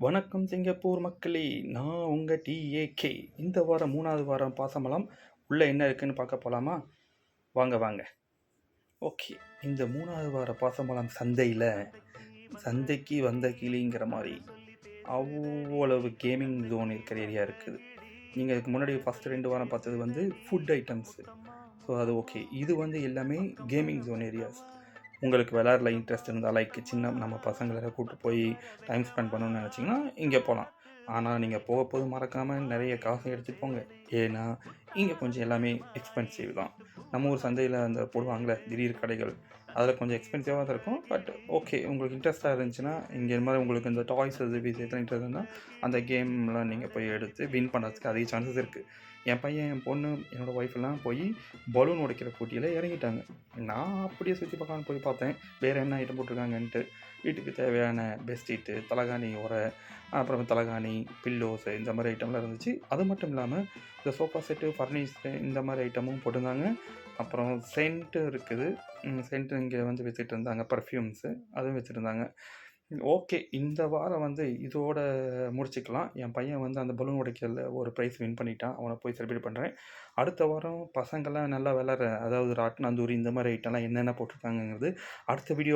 வணக்கம் சிங்கப்பூர் மக்களே, நான் உங்கள் டிஏகே. இந்த வாரம் 3வது வாரம் பாசமலம் உள்ளே என்ன இருக்குன்னு பார்க்க போகலாமா? வாங்க வாங்க. ஓகே, இந்த 3வது வார பாசமலம் சந்தைக்கு வந்த கிளிங்கிற மாதிரி அவ்வளவு கேமிங் ஜோன் இருக்கிற ஏரியா இருக்குது. நீங்கள் இதுக்கு முன்னாடி ஃபஸ்ட்டு 2 வாரம் பார்த்தது வந்து ஃபுட் ஐட்டம்ஸு. ஸோ அது ஓகே. இது வந்து எல்லாமே கேமிங் ஜோன் ஏரியாஸ். உங்களுக்கு விளையாடல இன்ட்ரெஸ்ட் இருந்தால், லைக் சின்ன நம்ம பசங்களை கூப்பிட்டு போய் டைம் ஸ்பெண்ட் பண்ணணும்னு நினச்சிங்கன்னா இங்கே போகலாம். ஆனால் நீங்கள் போகும்போது மறக்காமல் நிறைய காசு எடுத்துகிட்டு போங்க. ஏன்னா இங்கே கொஞ்சம் எல்லாமே எக்ஸ்பென்சிவ் தான். நம்ம ஊர் சந்தையில் அந்த போடுவாங்களே திடீர் கடைகள், அதில் கொஞ்சம் எக்ஸ்பென்சிவாக தான் இருக்கும். பட் ஓகே, உங்களுக்கு இன்ட்ரெஸ்ட்டாக இருந்துச்சுன்னா இங்கே இந்த மாதிரி உங்களுக்கு இந்த டாய்ஸ் விஷயத்தில் இன்ட்ரெஸ்ட் இருந்தால் அந்த கேம்லாம் நீங்கள் போய் எடுத்து வின் பண்ணுறதுக்கு அதிக சான்சஸ் இருக்குது. என் பையன், என் பொண்ணு, என்னோடய ஒய்ஃபெல்லாம் போய் பலூன் உடைக்கிற போட்டியில் இறங்கிட்டாங்க. நான் அப்படியே சுற்றி பார்க்கலான்னு போய் பார்த்தேன் வேறு என்ன ஐட்டம் போட்டிருக்காங்கன்ட்டு. வீட்டுக்கு தேவையான பெட்ஷீட்டு, தலகாணி உரை, அப்புறம் தலகாணி, பில்லோஸு, இந்த மாதிரி ஐட்டம்லாம் இருந்துச்சு. அது மட்டும் இல்லாமல் இந்த சோஃபா செட்டு, ஃபர்னிச்சரு, இந்த மாதிரி ஐட்டமும் போட்டிருந்தாங்க. அப்புறம் சென்ட்டு இருக்குது. சென்ட்டு இங்கே வந்து விற்றுட்டு இருந்தாங்க. பர்ஃப்யூம்ஸு அதுவும் வச்சுருந்தாங்க. ஓகே, இந்த வாரம் வந்து இதோட முடிச்சுக்கலாம். என் பையன் வந்து அந்த பலூன் உடைக்கிறதுல ஒரு ப்ரைஸ் வின் பண்ணிட்டான். அவனை போய் செலிப்ரேட் பண்ணுறேன். அடுத்த வாரம் பசங்கள்லாம் நல்லா விளாட்ற, அதாவது ராட்டினாந்தூரி இந்த மாதிரி ஐட்டம்லாம் என்னென்ன போட்டிருக்காங்கங்கிறது அடுத்த வீடியோவில்